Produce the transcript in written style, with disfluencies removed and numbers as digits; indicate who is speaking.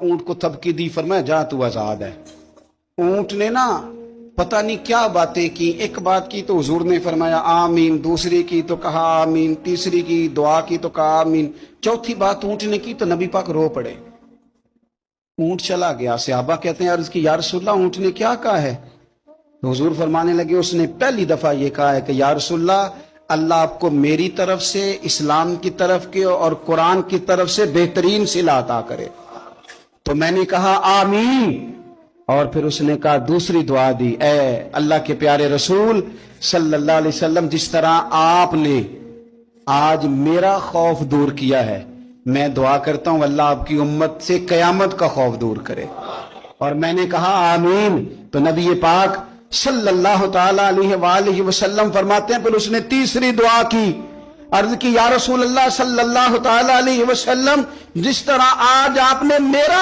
Speaker 1: اونٹ کو تھپکی دی، فرمایا جا تو آزاد ہے۔ اونٹ نے نا پتہ نہیں کیا باتیں کی، ایک بات کی تو حضور نے فرمایا آمین، دوسری کی تو کہا آمین، تیسری کی دعا کی تو کہا آمین، چوتھی بات اونٹ نے کی تو نبی پاک رو پڑے۔ اونٹ چلا گیا، صحابہ کہتے ہیں عرض کی یا رسول اللہ اونٹ نے کیا کہا ہے؟ تو حضور فرمانے لگے اس نے پہلی دفعہ یہ کہا ہے کہ یا رسول اللہ، اللہ آپ کو میری طرف سے، اسلام کی طرف کے اور قرآن کی طرف سے بہترین صلہ عطا کرے۔ تو میں نے کہا آمین، اور پھر اس نے کہا دوسری دعا دی، اے اللہ کے پیارے رسول صلی اللہ علیہ وسلم، جس طرح آپ نے آج میرا خوف دور کیا ہے، میں دعا کرتا ہوں اللہ آپ کی امت سے قیامت کا خوف دور کرے۔ اور میں نے کہا آمین۔ تو نبی پاک صلی اللہ تعالی علیہ وآلہ وسلم فرماتے ہیں پھر اس نے تیسری دعا کی، عرض کی یا رسول اللہ صلی اللہ تعالی علیہ وسلم، جس طرح آج آپ نے میرا